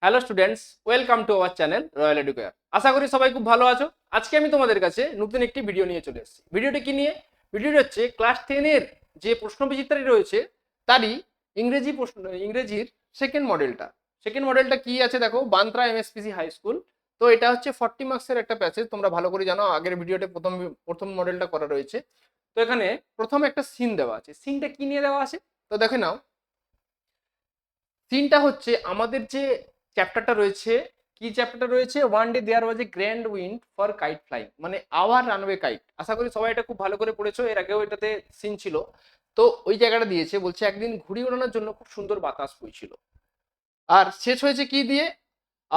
Hello students, welcome to our channel Royal Educare. আশা করি সবাই খুব ভালো আছো। আজকে আমি তোমাদের কাছে নতুন একটি ভিডিও নিয়ে চলে এসেছি। ভিডিওটি কি নিয়ে? ভিডিওটি হচ্ছে ক্লাস 10-এর যে প্রশ্নবিচিত্রাটি রয়েছে তারই ইংরেজির সেকেন্ড মডেলটা কি আছে দেখো, বান্দ্রা এমএসপিসি হাই স্কুল। তো এটা হচ্ছে 40 মার্কসের একটা প্যাসেজ, তোমরা ভালো করে জানো, আগের ভিডিওতে প্রথম মডেলটা করা রয়েছে। তো এখানে প্রথম একটা সিন দেওয়া আছে। সিনটা কি নিয়ে দেওয়া আছে তো দেখে নাও। সিনটা হচ্ছে আমাদের যে চ্যাপ্টারটা রয়েছে, কি চ্যাপ্টারটা রয়েছে, one day there was a grand wind for kite flying, মানে আওয়ার রানওয়ে কাইট। আশা করি সবাই এটা খুব ভালো করে পড়েছো, এর আগেও এটাতে সিন ছিল। তো ওই জায়গাটা দিয়েছে, বলছে একদিন ঘুড়ি ওড়ানোর জন্য খুব সুন্দর বাতাস বইছিল। আর শেষ হয়েছে কি দিয়ে?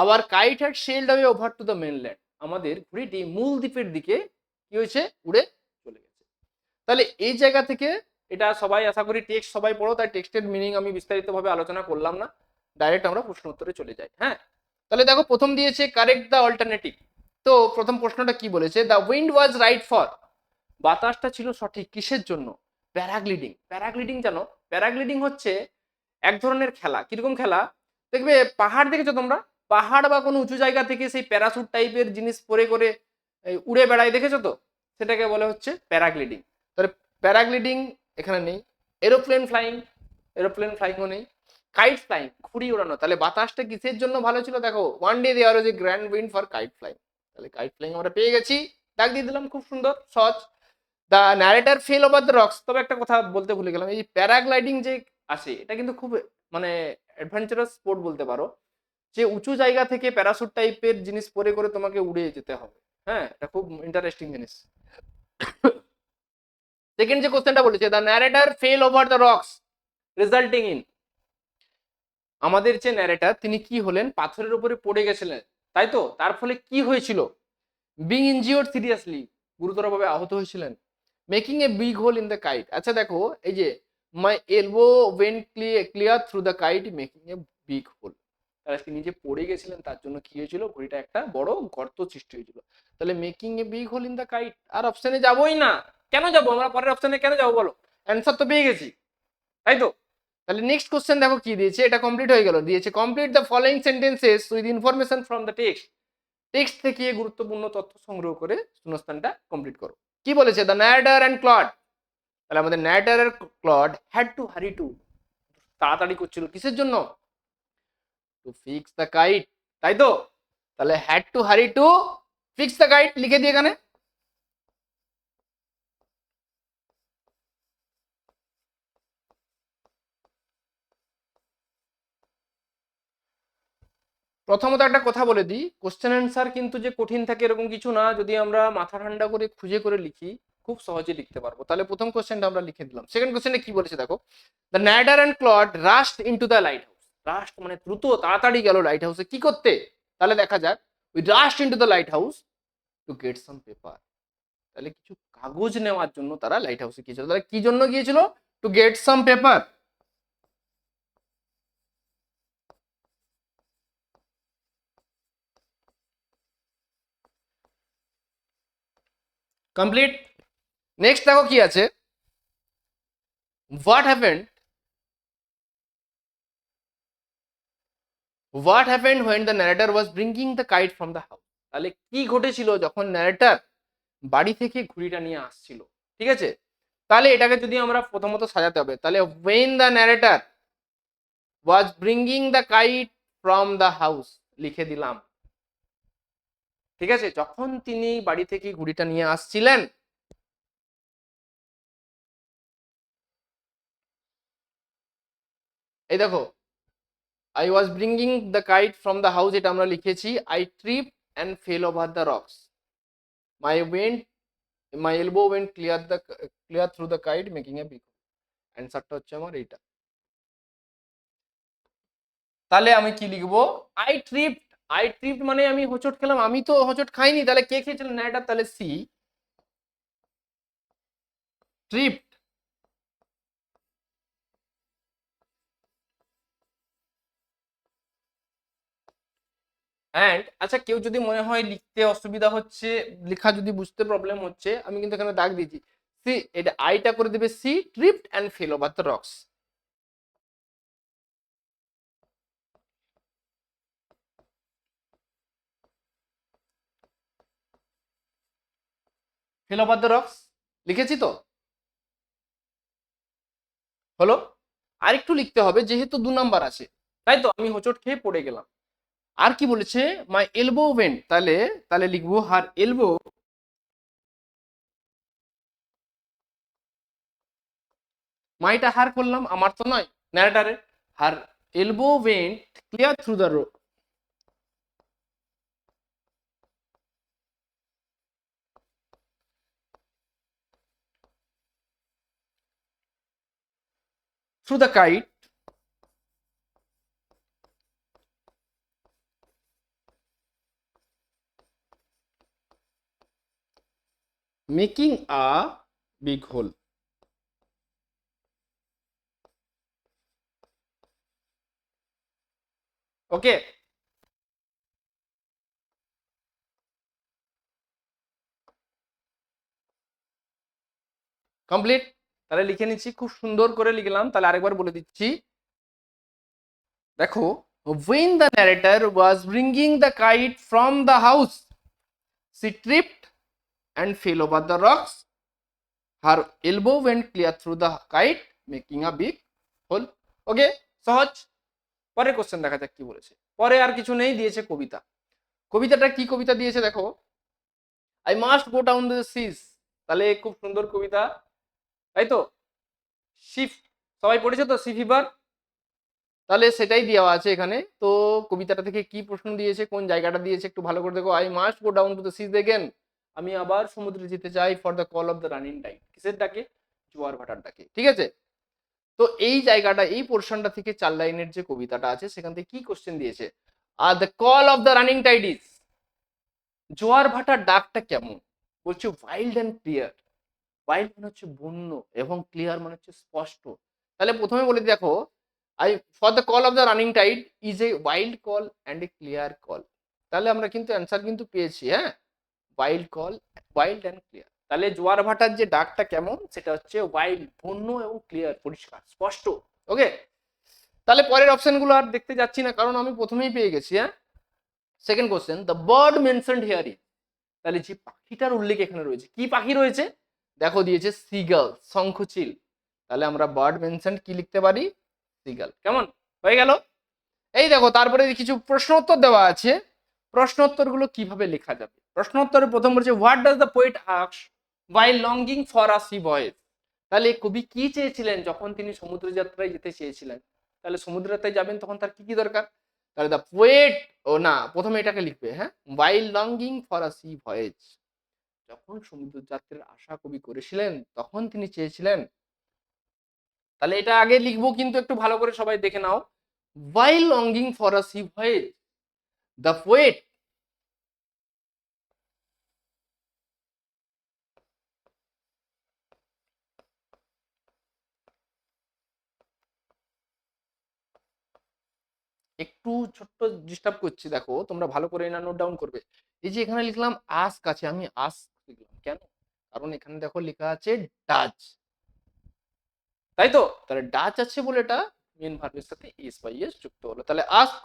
Our kite had sailed away over to the mainland. আমাদের ঘুড়িটি মূল দ্বীপের দিকে কি হয়েছে, উড়ে চলে গেছে। তাহলে এই জায়গা থেকে এটা সবাই আশা করি টেক্সট সবাই পড়ো, তাই টেক্সটের মিনিং আমি বিস্তারিতভাবে আলোচনা করলাম না, ডাইরেক্ট আমরা প্রশ্ন উত্তরে চলে যাই। হ্যাঁ, তাহলে দেখো প্রথম দিয়েছে কারেক্ট দ্য অল্টারনেটিভ। তো প্রথম প্রশ্নটা কি বলেছে? The wind was right for, বাতাসটা ছিল সঠিক কিসের জন্য? প্যারাগ্লিডিং। প্যারাগ্লিডিং জানো? প্যারাগ্লিডিং হচ্ছে এক ধরনের খেলা। কিরকম খেলা? দেখবে পাহাড় দেখেছো তোমরা? পাহাড় বা কোনো উঁচু জায়গা থেকে সেই প্যারাসুট টাইপের জিনিস পরে করে উড়ে বেড়ায়, দেখেছো তো? সেটাকে বলে হচ্ছে প্যারাগ্লিডিং। তাহলে প্যারাগ্লিডিং এখানে নেই। এরোপ্লেন ফ্লাইং, এরোপ্লেন ফ্লাইংও নেই। কাইট ফ্লাইং, ঘুড়ি ওড়ানো। তাহলে বাতাসটা কিসের জন্য ভালো ছিল? দেখো, one day there was a grand wind for kite flying. তাহলে কাইট ফ্লাইং আমরা পেয়ে গেছি, দাগ দিয়ে দিলাম, খুব সুন্দর সহজ। The narrator fell over the rocks. তবে একটা কথা বলতে ভুলে গেলাম, এই প্যারাগ্লাইডিং যে আছে এটা কিন্তু খুব মানে অ্যাডভেঞ্চারাস স্পোর্ট বলতে পারো, যে উঁচু জায়গা থেকে প্যারাসুট টাইপের জিনিস পরে করে তোমাকে উড়ে যেতে হবে। হ্যাঁ, এটা খুব ইন্টারেস্টিং জিনিস। সেকেন্ড যে কোশ্চেনটা বলেছে, the narrator fell over the rocks resulting in, আমাদের যে ন্যারেটার তিনি কি হলেন, পাথরের উপরে পড়ে গেছিলেন, তাই তো? তার ফলে কি হয়েছিল? বিং ইনজিওর্ড সিরিয়াসলি, গুরুতরভাবে আহত হয়েছিলেন। Making a big hole in the kite. আচ্ছা দেখো, এই যে my elbow went clear through the kite making a big hole, তাহলে তিনি যে পড়ে গেছিলেন তার জন্য কি হয়েছিল, ঘড়িটা একটা বড় গর্ত সৃষ্টি হয়েছিল। তাহলে making a big hole in the kite, আর অপশনে যাবোই না। কেন যাবো আমরা পরের অপশনে, কেন যাবো বলো? অ্যান্সার তো পেয়ে গেছি, তাই তো? তাহলে নেক্সট কোশ্চেন দেখো কি দিয়েছে, এটা কমপ্লিট হয়ে গেল। দিয়েছে complete the following sentences with information from the text. Text থেকে গুরুত্বপূর্ণ তথ্য সংগ্রহ করে শূন্যস্থানটা কমপ্লিট করো। কি বলেছে? The narrator and Claude. তাহলে আমাদের ন্যারেটর আর Claude had to hurry to, তাড়াতাড়ি করছিল কিসের জন্য? টু ফিক্স দ্য কাইট, তাই তো? তাহলে had to hurry to fix the kite লিখে দিয়ে এখানে। প্রথমত একটা কথা বলে দিই, কোশ্চেন অ্যান্সার কিন্তু যে কঠিন থাকে এরকম কিছু না, যদি আমরা মাথা ঠান্ডা করে খুঁজে করে লিখি খুব সহজে লিখতে পারবো। তাহলে প্রথম কোশ্চেনটা আমরা লিখে দিলাম। সেকেন্ড কোশ্চেনটা কি বলেছে দেখো, the ladder and cloud rushed into the light house. Rushed মানে দ্রুত, তাড়াতাড়ি গেল লাইট হাউসে কি করতে? তাহলে দেখা যাক, we rushed into the light house to get some paper. তাহলে কিছু কাগজ নেওয়ার জন্য তারা লাইট হাউসে গিয়েছিল। তাহলে কি জন্য গিয়েছিল? Two get some paper. Complete. Next দেখো কি আছে, what happened, what happened when the narrator was bringing the kite from the house. তাহলে কি ঘটেছিল যখন ন্যারেটর বাড়ি থেকে ঘুড়িটা নিয়ে আসছিল? ঠিক আছে, তাহলে এটাকে যদি আমরা প্রথমত সাজাতে হবে, তাহলে when the narrator was bringing the kite from the house লিখে দিলাম। ঠিক আছে, যখন তিনি বাড়ি থেকে ঘুড়িটা নিয়ে আসছিলেন। এই দেখো, I was bringing the kite from the house, এটা আমরা লিখেছি। I trip and fell over the rocks. My went my elbow went clear through the kite making a big. অ্যান্সারটা হচ্ছে আমার এইটা। তাহলে আমি কি লিখবো? I trip. আই ট্রিপ মানে আমি হোঁচট খেলাম, আমি তো হোঁচট খাইনি। তাহলে কে খেয়েছিলেন? না, এটা তাহলে সি, ট্রিপ। অ্যান্ড আচ্ছা, কেউ যদি মনে হয় লিখতে অসুবিধা হচ্ছে, লেখা যদি বুঝতে প্রবলেম হচ্ছে, আমি কিন্তু এখানে দাগ দিয়েছি সি, এটা আইটা করে দেবে C, tripped and fell over the rocks. Fell over the rocks লিখেছি তো, হলো। আরেকটু লিখতে হবে যেহেতু 2 নাম্বার আছে, তাই তো আমি হোঁচট খেয়ে পড়ে গেলাম। আর কি বলেছে, মাই এলবো ওয়েন্ট, তাহলে তাহলে লিখবো হার এলবো, মাইটা হার করলাম, আমার তো নয়, ন্যারেটারে। Her elbow went clear through the road, through the kite, making a big hole. Okay, complete. তাহলে লিখে নিচ্ছি, খুব সুন্দর করে লিখলাম, তাহলে আরেকবার বলে দিচ্ছি। দেখো, when the narrator was bringing the kite from the house, she tripped and fell over the rocks. Her elbow went clear through the kite, making a big hole. ওকে, সহজ। পরের কোশ্চেন দেখা যাক কি বলেছে। পরে আর কিছু নেই, দিয়েছে কবিতা। কবিতাটা কি কবিতা দিয়েছে দেখো, I must go down the seas, তাহলে খুব সুন্দর কবিতা, তাই তো। শিফ, সবাই পড়েছে তো সি ফিভার, তাহলে সেটাই দেওয়া আছে এখানে। তো কবিতাটা থেকে কি প্রশ্ন দিয়েছে, কোন জায়গাটা দিয়েছে একটু ভালো করে দেখো। I must go down to the seas again, আমি আবার সমুদ্রে যেতে চাই, for the call of the running tide, কিসের ডাকে, জোয়ার ভাটার ডাকে, ঠিক আছে। তো এই জায়গাটা, এই পোর্শনটা থেকে 4 লাইনের যে কবিতাটা আছে সেখান থেকে কি কোশ্চেন দিয়েছে, আর the call of the running tide is, জোয়ার ভাটার ডাকটা কেমন, বলছে ওয়াইল্ড অ্যান্ড ক্লিয়ার। ওয়াইল্ড মানে হচ্ছে বন্য, এবং ক্লিয়ার মানে হচ্ছে স্পষ্ট। তাহলে প্রথমে বলে দেখো, I for the call of the running tide is a wild call and a clear call. তাহলে আমরা কিন্তু অ্যান্সার কিন্তু পেয়েছি, হ্যাঁ, wild call, wild and clear. তাহলে জোয়ার ভাটার যে ডাকটা কেমন, সেটা হচ্ছে ওয়াইল্ড, বন্য এবং ক্লিয়ার, পরিষ্কার স্পষ্ট। ওকে, তাহলে পরের অপশনগুলো আর দেখতে যাচ্ছি না, কারণ আমি প্রথমেই পেয়ে গেছি। হ্যাঁ, second question, the bird mentioned here is, তাহলে যে পাখিটার উল্লেখ এখানে রয়েছে, কি পাখি রয়েছে, দেখো দিয়েছে সিগাল, শঙ্খচিল। তাহলে আমরা বার্ড মেনশন কি লিখতে পারি, সিগাল। কেমন হয়ে গেল। এই দেখো, তারপরে কিছু প্রশ্ন উত্তর দেওয়া আছে, প্রশ্ন উত্তরগুলো কিভাবে লেখা যাবে। প্রশ্ন উত্তরে প্রথম বলছে, what does the poet ask while longing for a C voice, তাহলে কবি কি চেয়েছিলেন যখন তিনি সমুদ্র যাত্রায় যেতে চেয়েছিলেন। তাহলে সমুদ্র যাত্রায় যাবেন তখন তার কি কি দরকার, তাহলে দ্য পোয়েট, ও না, প্রথমে এটাকে লিখবে, হ্যাঁ, while longing for a C voice, যখন সমুদ্র যাত্রার আশা কবি করেছিলেন তখন তিনি চেয়েছিলেন। তাহলে এটা আগে লিখবো, কিন্তু একটু ভালো করে সবাই দেখে নাও। while longing for a sea voyage, the poet একটু ছোট্ট ডিস্টার্ব করছি, দেখো তোমরা ভালো করে না নোট ডাউন করবে। এই যে এখানে লিখলাম আস্ক আছে, আমি আস্ক লিখলাম কেন, কারণ এখানে দেখো লেখা আছে ডাচ, তাই তো। তাহলে ডাচ আছে বলে এটা মেন ভার্বের সাথে এস বাই এস যুক্ত হলো। তাহলে আস্ক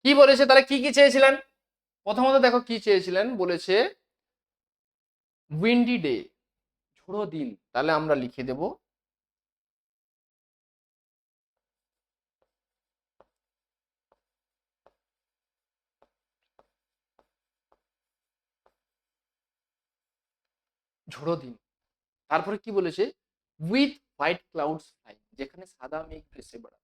কি বলেছে, তাহলে কি কি চেয়েছিলেন, প্রথমত দেখো কি চেয়েছিলেন, বলেছে উইন্ডি ডে, ঝোড়ো দিন। তাহলে আমরা লিখে দেব ঝোড়ো দিন। তারপরে কি বলেছে, উইথ হোয়াইট ক্লাউডস ফ্লাই, যেখানে সাদা মেঘ ভেসে বেড়ায়।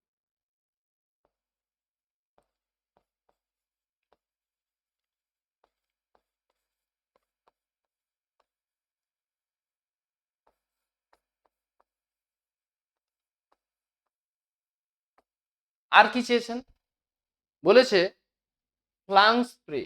আর কি চেয়েছেন, বলেছে ফ্লাং স্প্রে,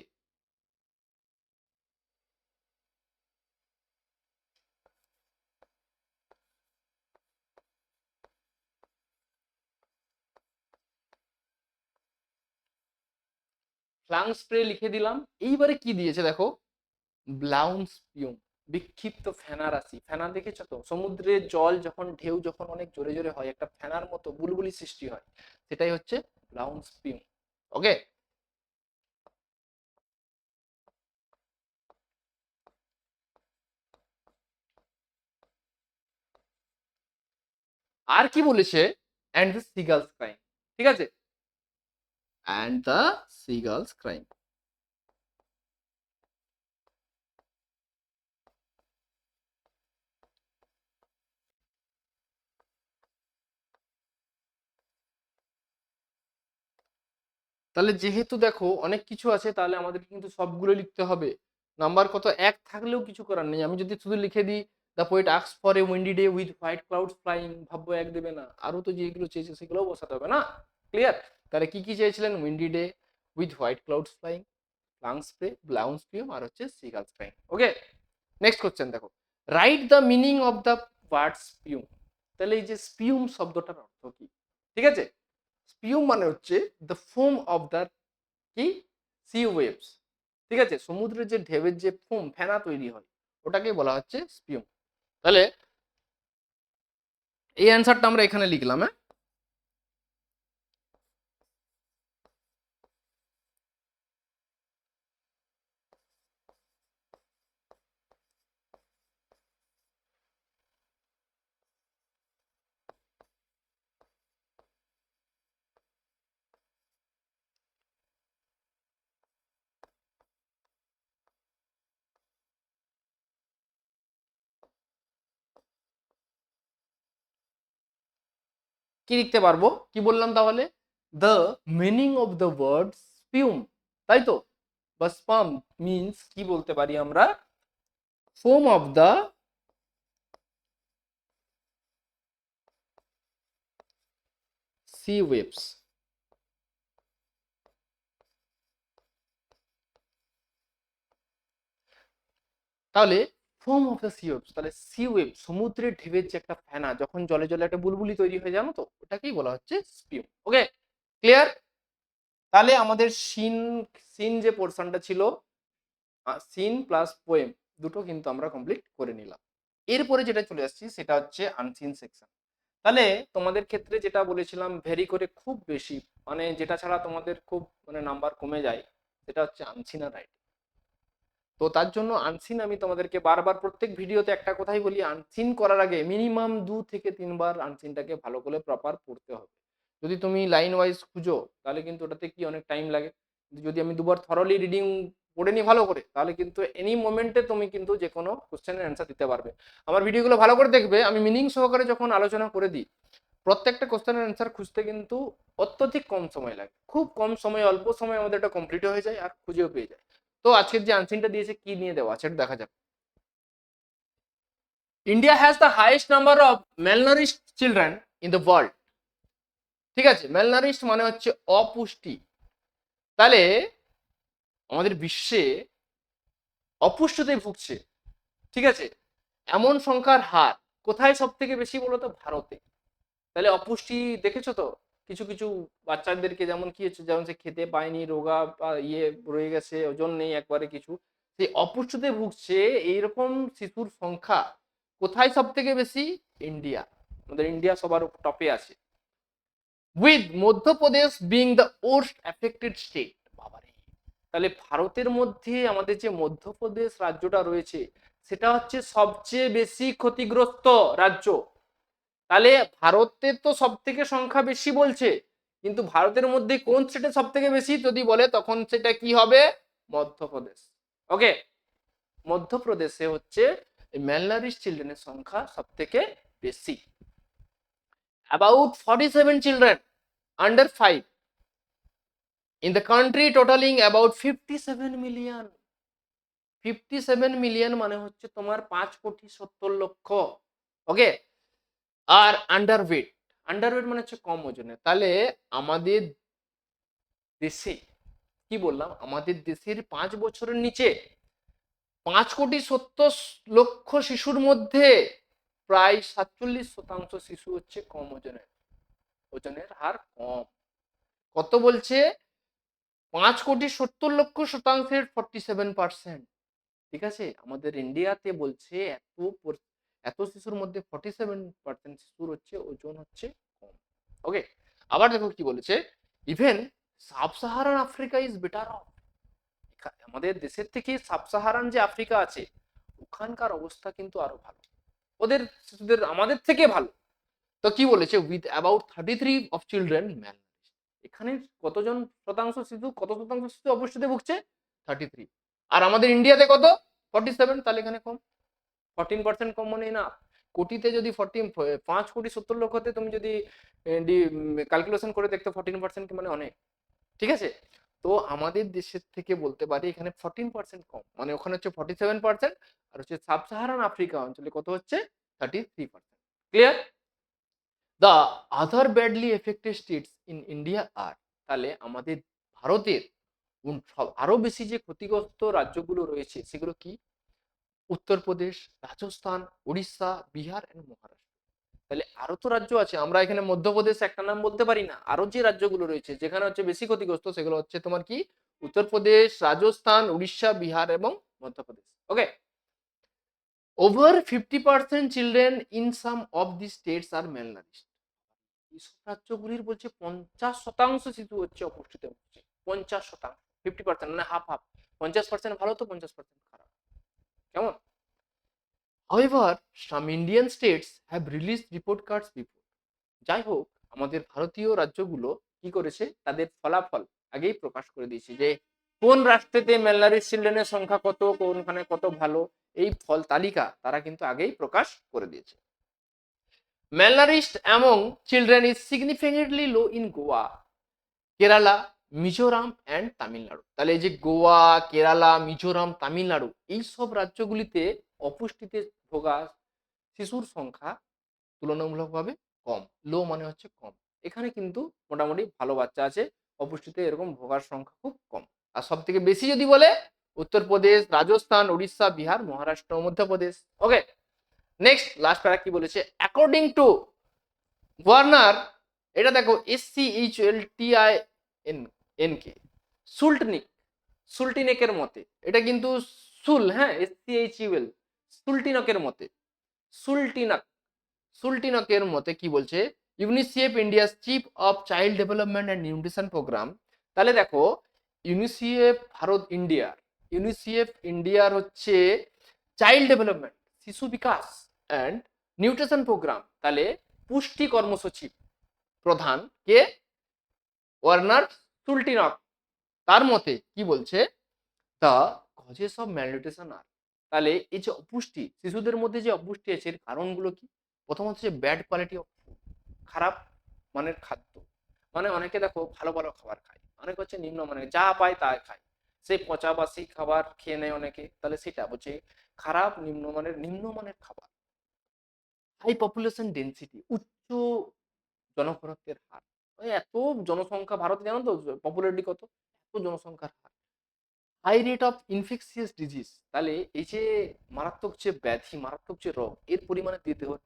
ফ্লাং স্প্রে লিখে দিলাম। এইবারে কি দিয়েছে দেখো, ব্লাউন স্পিউম, বিক্ষিপ্ত ফেনা রাশি। ফেনা দেখেছো তো, সমুদ্রের জল যখন ঢেউ যখন অনেক জোরে জোরে হয়, একটা ফেনার মতো বুলবুলি সৃষ্টি হয়, সেটাই হচ্ছে ব্লাউন স্পিউম। ওকে, আর কি বলেছে, অ্যান্ড দ্য সিগালস ক্রাইং, ঠিক আছে, অ্যান্ড দ্য সিগালস ক্রাইং। তাহলে যেহেতু দেখো অনেক কিছু আছে, তাহলে আমাদের কিন্তু সবগুলো লিখতে হবে। নাম্বার কত, এক থাকলেও কিছু করার নেই। আমি যদি শুধু লিখে দিই the poet asks for a Windy day with white clouds flying, ভাববো এক দেবে না, আরো তো যেগুলো চেয়েছে সেগুলোও বসাতে হবে না। ক্লিয়ার? তাহলে কি কি চেয়েছিলেন, windy day with white clouds flying, flung spray, blown spume, আর হচ্ছে seagulls flying. Okay, next question দেখো, write the meaning of the word spume. তাহলে এই যে স্পিউম শব্দটার অর্থ কি? ঠিক আছে, স্পিউম মানে হচ্ছে দ্য ফোম অফ দ্য কি, সি ওয়েভস। ঠিক আছে, সমুদ্রের যে ঢেউয়ের যে ফোম, ফেনা তৈরি হয়, ওটাকে বলা হচ্ছে স্পিউম। তাহলে এই অ্যান্সারটা আমরা এখানে লিখলাম। হ্যাঁ, কি লিখতে পারবো, কি বললাম তাহলে, the meaning of the word spume, তাই তো, বা স্পাম মিনস কি বলতে পারি আমরা, foam of the sea waves. তাহলে foam of the sea waves, তাহলে সি ওয়েভ সমুদ্রের ঢেউয়ের যে একটা ফেনা, যখন জলে জলে একটা বুলবুলি তৈরি হয়ে, জানো তো, ওটাকেই বলা হচ্ছে স্পিউম। ওকে, ক্লিয়ার? তাহলে আমাদের সিন, সিন যে পোর্শনটা ছিল, সিন প্লাস পোয়েম, দুটো কিন্তু আমরা কমপ্লিট করে নিলাম। এরপরে যেটা চলে আসছি সেটা হচ্ছে আনসিন সেকশন। তাহলে তোমাদের ক্ষেত্রে যেটা বলেছিলাম, ভেরি করে খুব বেশি, মানে যেটা ছাড়া তোমাদের খুব মানে নাম্বার কমে যায়, সেটা হচ্ছে আনসিন আর রাইটিং। তো তার জন্য আনসিন আমি তোমাদেরকে বারবার প্রত্যেক ভিডিওতে একটা কথাই বলি, আনসিন করার আগে মিনিমাম 2 থেকে 3 বার আনসিনটাকে ভালো করে প্রপার পড়তে হবে। যদি তুমি লাইন ওয়াইজ খুঁজো, তাহলে কিন্তু ওটাতে কি অনেক টাইম লাগে। কিন্তু যদি আমি দুবার থরলি রিডিং পড়ে নিই ভালো করে, তাহলে কিন্তু এনি মোমেন্টে তুমি কিন্তু যে কোনো কোশ্চেনের অ্যান্সার দিতে পারবে। আমার ভিডিওগুলো ভালো করে দেখবে, আমি মিনিং সহকারে যখন আলোচনা করে দিই, প্রত্যেকটা কোশ্চেনের অ্যান্সার খুঁজতে কিন্তু অত্যধিক কম সময় লাগে, খুব কম সময়, অল্প সময় আমাদের এটা কমপ্লিট হয়ে যায় আর খুঁজেও পেয়ে যায়। তো আজকের যে আনসারটা দিয়েছে কি নিয়ে দেওয়া আছে এটা দেখা যাক। India has the highest number of malnourished children in the world. ঠিক আছে, ম্যালনারিশড মানে হচ্ছে অপুষ্টি। তাহলে আমাদের বিশ্বে অপুষ্টিতে ভুগছে, ঠিক আছে, এমন সংখ্যার হার কোথায় সব থেকে বেশি, বলতো ভারতে। তাহলে অপুষ্টি দেখেছো তো, কিছু কিছু বাচ্চাদেরকে যেমন কি হচ্ছে, যেমন সে খেতে পায়নি, রোগা বা ইয়ে রয়ে গেছে, ওজন নেই একবারে কিছু, সেই অপুষ্টিতে ভুগছে, এইরকম শিশুর সংখ্যা কোথায় সব থেকে বেশি, ইন্ডিয়া। আমাদের ইন্ডিয়া সবার টপে আছে, with Madhya Pradesh being the worst affected state. বাবারে, তাহলে ভারতের মধ্যে আমাদের যে মধ্যপ্রদেশ রাজ্যটা রয়েছে, সেটা হচ্ছে সবচেয়ে বেশি ক্ষতিগ্রস্ত রাজ্য। তাহলে ভারতের তো সব থেকে সংখ্যা বেশি বলছে, কিন্তু ভারতের মধ্যে কোন স্টেটে সব থেকে বেশি যদি বলে, তখন সেটা কি হবে, মধ্যপ্রদেশ। ওকে, মধ্যপ্রদেশে হচ্ছে ম্যালনারিশ চিলড্রেনের সংখ্যা সব থেকে বেশি। About 47 children under 5 in the country totaling about 57 million। 57 million মানে হচ্ছে তোমার 5,70,00,000। ওকে, আর আন্ডারওয়েট, আন্ডারওয়েট মানে হচ্ছে কম ওজনে। তাহলে আমাদের দেশে, কি বললাম, আমাদের দেশের 5 বছরের নিচে 5,70,00,000 শিশুর মধ্যে প্রায় 47% শিশু হচ্ছে কম ওজনের, ওজনের হার কম। কত বলছে, 5,70,00,000 47%। ঠিক আছে, আমাদের ইন্ডিয়াতে বলছে এত শিশুর মধ্যে 47% শিশুর হচ্ছে ওজন হচ্ছে কম। ওকে, আবার দেখো কি বলেছে, even sub Saharan Africa is better of. আমাদের দেশের থেকে সাব সাহারান যে আফ্রিকা আছে, ওখানকার অবস্থা কিন্তু আরো ভালো, ওদের শিশুদের আমাদের থেকে ভালো। তো কি বলেছে, উইথ অ্যাবাউট 33 অফ চিলড্রেন ম্যাল, এখানে কতজন শতাংশ শিশু, কত শতাংশ শিশু অপুষ্টিতে ভুগছে, 33। আর আমাদের ইন্ডিয়াতে কত, 47। তাহলে এখানে কম, 14% কম মানে না। কোটিতে যদি 5,70,00,000 হতে তুমি যদি ক্যালকুলেশন করে দেখতে 14% কি মানে অনেক, ঠিক আছে। তো আমাদের দেশের থেকে বলতে পারি এখানে 14% কম, মানে ওখানে হচ্ছে 47%, আর হচ্ছে সাব সাহারান আফ্রিকা অঞ্চলে কত হচ্ছে, 33%। Clear? The other badly affected states in India are, তাহলে আমাদের ভারতের আরো বেশি যে ক্ষতিগ্রস্ত রাজ্যগুলো রয়েছে সেগুলো কি, উত্তরপ্রদেশ, রাজস্থান, উড়িষ্যা, বিহার এন্ড মহারাষ্ট্র। তাহলে আরো তো রাজ্য আছে, আমরা এখানে মধ্যপ্রদেশ একটা নাম বলতে পারি না, আরো যে রাজ্যগুলো রয়েছে যেখানে হচ্ছে বেশি ক্ষতিগ্রস্ত সেগুলো হচ্ছে তোমার কি, উত্তরপ্রদেশ, রাজস্থান, উড়িষ্যা, বিহার এবং Madhya Pradesh. Okay, over 50% children in some of the states are malnourished, এইসব রাজ্যগুলির বলছে 50% শিশু হচ্ছে অপুষ্টিতে হচ্ছে, 50%, 50% মানে হাফ হাফ, 50% ভালো তো 50% খারাপ, কেমন? However, some Indian states have released report cards before. যাই হোক, আমাদের ভারতীয় রাজ্যগুলো কি করেছে, তাদের ফলাফল আগেই প্রকাশ করে দিয়েছে যে কোন রাষ্ট্রেতে ম্যালনারিজ চিলড্রেনের সংখ্যা কত, কোনখানে কত ভালো, এই ফল তালিকা তারা কিন্তু আগেই প্রকাশ করে দিয়েছে। Malnourished among children is significantly low in Goa, Kerala, Mizoram and Tamil Nadu. তাহলে এই যে গোয়া, কেরালা, মিজোরাম, তামিলনাড়ু এই সব রাজ্যগুলিতে অপুষ্টিতে ভোগা শিশুর সংখ্যা তুলনামূলকভাবে কম। লো মানে হচ্ছে কম। এখানে কিন্তু মোটামুটি ভালো বাচ্চা আছে, অপুষ্টিতে এরকম ভোগার সংখ্যা খুব কম। আর সব থেকে বেশি যদি বলে উত্তরপ্রদেশ, রাজস্থান, উড়িষ্যা, বিহার, মহারাষ্ট্র, মধ্যপ্রদেশ। ওকে, নেক্সট লাস্ট প্যারা কি বলেছে, অ্যাকর্ডিং টু ওয়ার্নার, এটা দেখো SCHLTINK, সুল্টনিক, সুল্টিনেকের মতে, এটা কিন্তু সুল, হ্যাঁ, SCHUL, সুল্টিনকের মতে, সুল্টিনক, সুল্টিনকের মতে কি বলছে, UNICEF India's chief of child development and nutrition programme. তাহলে দেখো ইউনিসেফ ভারত ইন্ডিয়ার, ইউনিসেফ ইন্ডিয়ার হচ্ছে চাইল্ড ডেভেলপমেন্ট, শিশু বিকাশ অ্যান্ড নিউট্রিশন প্রোগ্রাম, তাহলে পুষ্টি কর্মসূচি প্রধান কে, ওয়ার্নার সুল্টিনক। তার মতে কি বলছে, দ্য কজেস অফ ম্যালনিউট্রিশন আর, তাহলে এই যে অপুষ্টি, শিশুদের মধ্যে যে অপুষ্টি আছে এর কারণগুলো কি, প্রথম হচ্ছে ব্যাড কোয়ালিটি অফ ফুড, খারাপ মানের খাদ্য, মানে অনেকে দেখো ভালো ভালো খাবার খায়, অনেক হচ্ছে নিম্নমানের যা পায় তাই খায়, সেই পচা বাসি খাবার খেয়ে নেয় অনেকে, তাহলে সেটা হচ্ছে খারাপ নিম্নমানের খাবার। হাই পপুলেশন ডেন্সিটি, উচ্চ জনঘনত্বের হার, ওই এত জনসংখ্যা ভারতে, জানো তো পপুলারিটি কত, এত জনসংখ্যার হার। High rate of infectious disease, তাহলে এই যে মারাত্মক যে ব্যাধি, মারাত্মক যে রোগ, এর পরিমাণে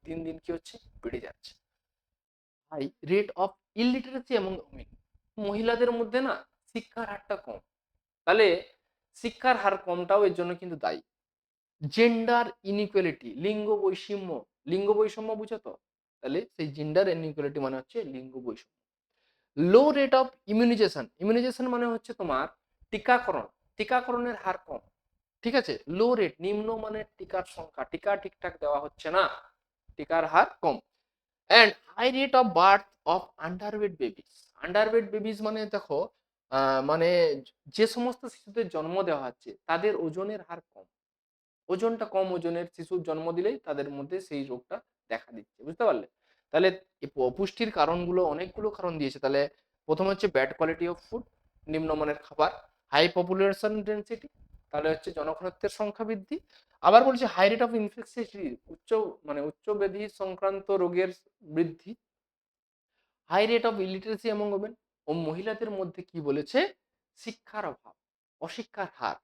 দিন দিন কি হচ্ছে, বেড়ে যাচ্ছে। হাই রেট অফ ইলিটারেসি এবং উইমেন, মহিলাদের মধ্যে না শিক্ষার হারটা কম, তাহলে শিক্ষার হার কমটাও এর জন্য কিন্তু দায়ী। জেন্ডার ইনইকুয়ালিটি, লিঙ্গ বৈষম্য, লিঙ্গ বৈষম্য বুঝো তো, তাহলে সেই জেন্ডার ইনইকুয়ালিটি মানে হচ্ছে লিঙ্গ বৈষম্য। Low rate of immunization, immunization মানে হচ্ছে তোমার টিকাকরণ, টিকাকরণের হার কম, ঠিক আছে। লো রেট, নিম্নমানের টিকার সংখ্যা, টিকা ঠিকঠাক দেওয়া হচ্ছে না, টিকার হার কম। And high rate of birth of underweight babies, underweight babies মানে দেখো মানে যে সমস্ত শিশুদের জন্ম দেওয়া হচ্ছে তাদের ওজনের হার কম, ওজনটা কম, ওজনের শিশুর জন্ম দিলেই তাদের মধ্যে সেই রোগটা দেখা দিচ্ছে, বুঝতে পারলে। তাহলে অপুষ্টির কারণগুলো অনেকগুলো কারণ দিয়েছে, তাহলে প্রথম হচ্ছে ব্যাড কোয়ালিটি অফ ফুড, নিম্নমানের খাবার, হাই পপুলেশন ডেন্সিটি, তাহলে হচ্ছে জনঘনত্বের সংখ্যা বৃদ্ধি, আবার বলছে হাই রেট অফ ইনফেকশিয়াস, উচ্চ ব্যাধি সংক্রান্ত রোগের বৃদ্ধি, high rate of illiteracy among women, ও মহিলাদের মধ্যে কি বলেছে, শিক্ষার অভাব, অশিক্ষার হার,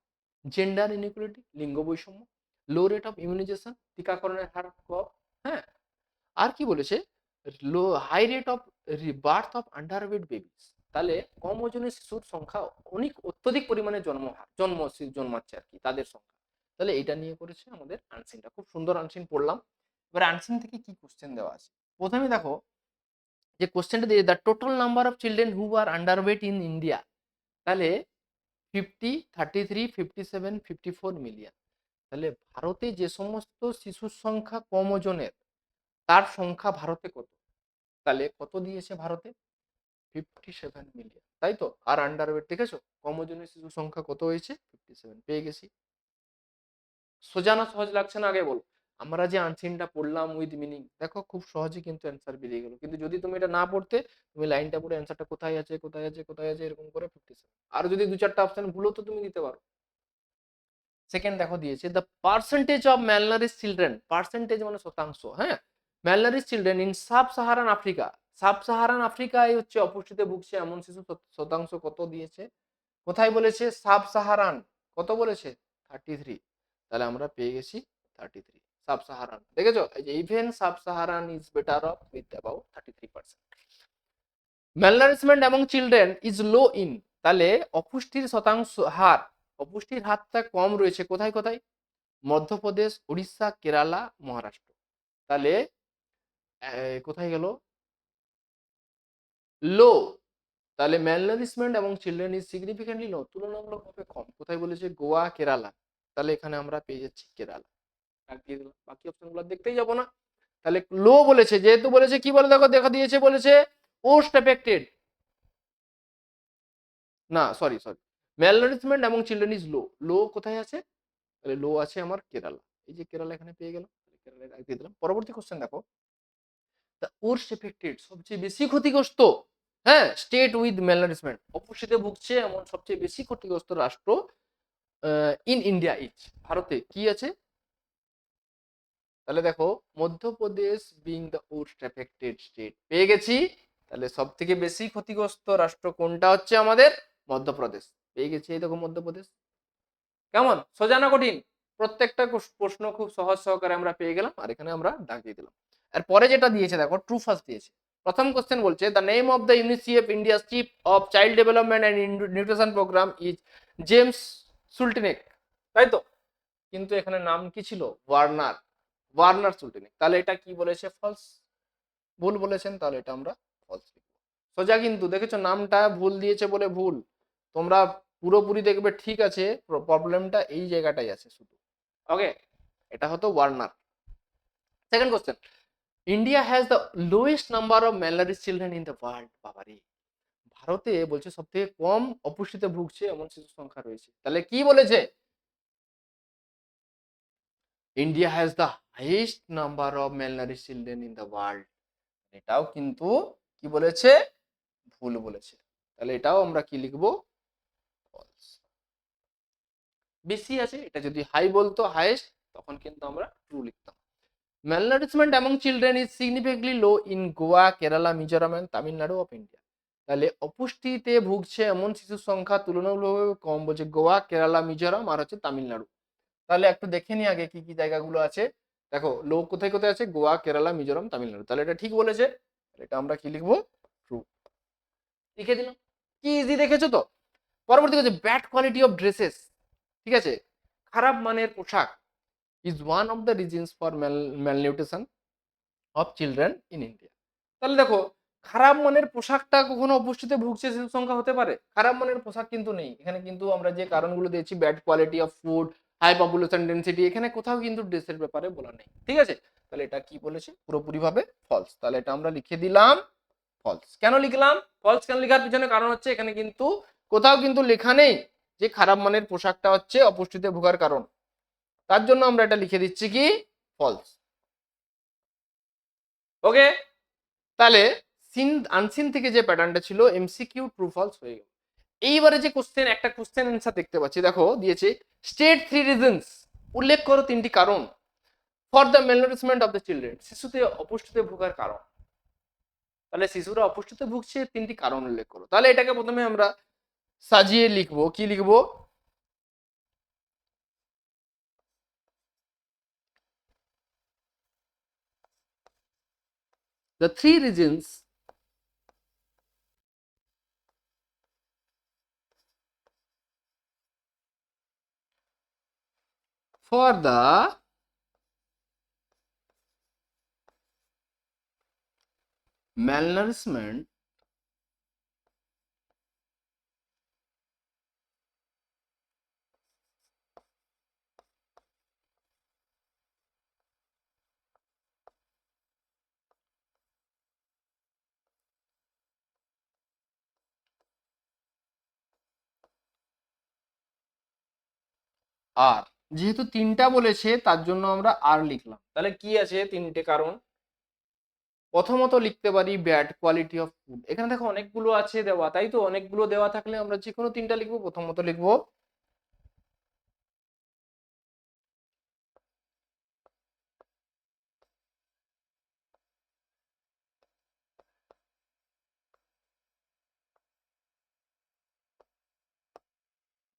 জেন্ডার ইনইকুয়ালিটি, লিঙ্গ বৈষম্য, লো রেট অফ ইমিউনাইজেশন, টিকাকরণের হার কম, হ্যাঁ। আর কি বলেছে, low high rate of birth of underweight babies, তাহলে কম ওজনের শিশুর সংখ্যা অত্যধিক পরিমাণে জন্মাচ্ছে আর কি, তাদের সংখ্যা। তাহলে এটা নিয়ে করেছে আমাদের আনসিনটা, খুব সুন্দর আনসিন পড়লাম। এবার আনসিন থেকে কি কোশ্চেন দেওয়া আছে, প্রথমে দেখো যে কোশ্চেনটা দিয়ে, the total number of children who are underweight in India, তাহলে 50, 33, 57, 54 মিলিয়ন। তাহলে ভারতে যে সমস্ত শিশুর সংখ্যা কম ওজনের, তার সংখ্যা ভারতে কত, তাহলে কত দিয়েছে ভারতে? 57 মিলিয়ন, তাই তো। আর আন্ডারওয়েট দেখেছো, কম ওজনের শিশু সংখ্যা কত হয়েছে? 57, পেয়ে গেছি। সোজা না সহজ লাগছে না আগে বল? আমরা যে আনসিনটা পড়লাম উইথ মিনিং, দেখো খুব সহজে কিন্তু অ্যান্সার বেরিয়ে গেল। কিন্তু যদি তুমি এটা না পড়তে, তুমি লাইনটা পড়ে অ্যান্সারটা কোথায় আছে কোথায় আছে কোথায় আছে এরকম করে 57, আর যদি দু চারটা অপশন ভুলো তো তুমি দিতে পারো। সেকেন্ড দেখো দিয়েছে the percentage of malnourish children, percentage মানে শতাংশ, হ্যাঁ, malnourish children in sub Saharan Africa, sub Saharan আফ্রিকায় হচ্ছে অপুষ্টিতে ভুগছে এমন শিশু শতাংশ কত দিয়েছে? কোথায় বলেছে? Sub Saharan. কত বলেছে? 33। তাহলে আমরা পেয়ে গেছি 33। সাব সাহারান, দেখেছো এই যে even sub Saharan is better of with about 33%। ম্যালনারিশমেন্ট এবং চিলড্রেন ইজ লো ইন, তাহলে অপুষ্টির শতাংশ হার, অপুষ্টির হারটা কম রয়েছে কোথায় কোথায়? মধ্যপ্রদেশ, উড়িষ্যা, কেরালা, মহারাষ্ট্র। তাহলে কোথায় গেল লো? তাহলে ম্যালনারিশমেন্ট এবং চিলড্রেন ইজ সিগনিফিকেন্টলি লো, তুলনামূলকভাবে কম। কোথায় বলেছে? গোয়া, কেরালা। তাহলে এখানে আমরা পেয়ে যাচ্ছি কেরালা। দিয়ে দিলাম, বাকি অপশনগুলো দেখতেই যাবো না। তাহলে লো বলেছে, যেহেতু বলেছে কি বলে দেখো, দেখা দিয়েছে বলেছে মোস্ট এফেক্টেড, না সরি সরি, ম্যালনারিশমেন্ট এবং চিলড্রেন ইজ লো, লো কোথায় আছে? তাহলে লো আছে আমার কেরালা, এই যে কেরালা এখানে পেয়ে গেল, কেরালা দিয়ে দিলাম। পরবর্তী কোশ্চেন দেখো, দ্য ওর্স্ট এফেক্টেড, সবচেয়ে বেশি ক্ষতিগ্রস্ত, হ্যাঁ, স্টেট উইথ ম্যালনারিশমেন্ট, অপুষ্টিতে ভুগছে এমন সবচেয়ে বেশি ক্ষতিগ্রস্ত রাষ্ট্র ইন ইন্ডিয়া ইজ, ভারতে কি আছে? তাহলে দেখো Madhya Pradesh being the worst affected state, পেয়ে গেছি। তাহলে সব থেকে বেশি ক্ষতিগ্রস্ত রাষ্ট্র কোনটা হচ্ছে আমাদের? মধ্যপ্রদেশ, পেয়ে গেছি। এই দেখো মধ্যপ্রদেশ, কেমন সোজা না কঠিন? প্রত্যেকটা প্রশ্ন খুব সহজ সহকারে আমরা পেয়ে গেলাম, আর এখানে আমরা দাগ দিয়ে দিলাম। আর পরে যেটা দিয়েছে দেখো ট্রু ফার্স্ট দিয়েছে। প্রথম কোশ্চেন বলছে the name of the UNICEF India's chief of child development and nutrition program is James Sultinek, তাই তো। কিন্তু এখানে নাম কি ছিল? Warner, Warner Sultinek. তাহলে এটা কি বলেছে? ফলস, ভুল বলেছেন, তাহলে এটা আমরা ফলস লিখবো। সোজা কিন্তু দেখেছো, নামটা ভুল দিয়েছে বলে ভুল, তোমরা পুরোপুরি দেখবে ঠিক আছে, প্রবলেমটা এই জায়গাটাই আছে শুধু। ওকে, এটা হতো Warner. Second question, India has the lowest number of malnourish children in the world, বাবারে, ভারতে বলছে সব থেকে কম অপুষ্টিতে ভুগছে এমন শিশু সংখ্যা রয়েছে। তাহলে কি বলেছে? India has the highest number of malnourish children in the world, এটাও কিন্তু কি বলেছে? ভুল বলেছে। তাহলে এটাও আমরা কি লিখবো? ফলস। বেশি আছে, এটা যদি হাই বলতো হাইয়েস্ট, তখন কিন্তু আমরা ট্রু লিখতাম। ম্যালনারিশমেন্ট এবং children is significantly low in Goa, Kerala, Mizoram and Tamil Nadu of India. তাহলে অপুষ্টিতে ভুগছে এমন শিশুর সংখ্যা তুলনামূলকভাবে কম বলছে গোয়া, কেরালা, মিজোরাম আর হচ্ছে তামিলনাড়ু। তাহলে একটু দেখে নি আগে কি কি জায়গাগুলো আছে। দেখো লো কোথায় কোথায় আছে? গোয়া, কেরালা, মিজোরাম, তামিলনাড়ু। তাহলে এটা ঠিক বলেছে, এটা আমরা কি লিখবো? ট্রু, লিখে দিলাম। কি ইজি দেখেছো তো। পরবর্তী হচ্ছে ব্যাড কোয়ালিটি অফ ড্রেসেস, ঠিক আছে, খারাপ মানের পোশাক is one of the reasons for malnutrition of children in India. তাহলে দেখো খারাপ মানের পোশাকটা কখনো অপুষ্টিতে ভুগছে শিশু সংখ্যা হতে পারে? খারাপ মানের পোশাক কিন্তু নেই এখানে, কিন্তু আমরা যে কারণগুলো দিয়েছি bad quality of food, high population density, এখানে কোথাও কিন্তু ড্রেসের ব্যাপারে বলা নেই, ঠিক আছে। তাহলে এটা কি বলেছে? পুরোপুরি ভাবে ফলস। তাহলে এটা আমরা লিখে দিলাম ফলস। কেন লিখলাম ফলস? কেন লিখার পিছনে কারণ হচ্ছে এখানে কিন্তু কোথাও কিন্তু লেখা নেই যে খারাপ মানের পোশাকটা হচ্ছে অপুষ্টিতে ভোগার কারণ, তার জন্য আমরা এটা লিখে দিচ্ছি কি ফলস। ওকে, তাহলে সিন আনসিন থেকে যে প্যাটার্নটা ছিল এমসিকিউ ট্রু ফলস হয়ে গেল। এইবারে যে কোশ্চেন, একটা কোশ্চেন অ্যান্সার দেখতে পাচ্ছি, দেখো দিয়েছে স্টেট থ্রি রিজনস, উল্লেখ করো তিনটি কারণ for the malnourishment of the children, শিশুতে অপুষ্টিতে ভোগার কারণ। তাহলে শিশুরা অপুষ্টিতে ভুগছে তিনটি কারণ উল্লেখ করো। তাহলে এটাকে প্রথমে আমরা সাজিয়ে লিখবো, কি লিখবো? The three reasons for the malnourishment আর যেহেতু তিনটা বলেছে তার জন্য আমরা আর লিখলাম। তাহলে কি আছে তিনটে কারণ? প্রথমত লিখতে পারি ব্যাড কোয়ালিটি অফ ফুড। এখানে দেখো অনেকগুলো আছে দেওয়া, তাই তো? অনেকগুলো দেওয়া থাকলে আমরা যে কোনো তিনটা লিখবো। প্রথমত লিখবো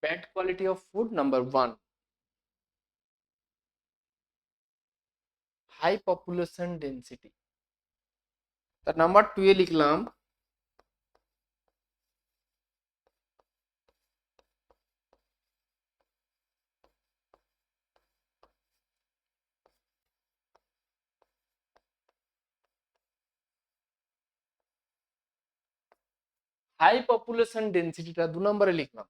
bad quality of food, number one. High population density. তার নাম্বার টু এ লিখলাম হাই পপুলেশন ডেন্সিটিটা দু নম্বরে লিখলাম।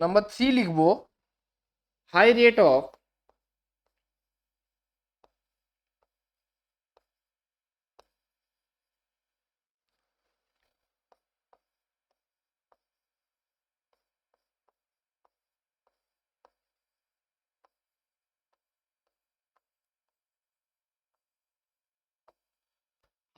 নাম্বার থ্রি লিখবো high rate of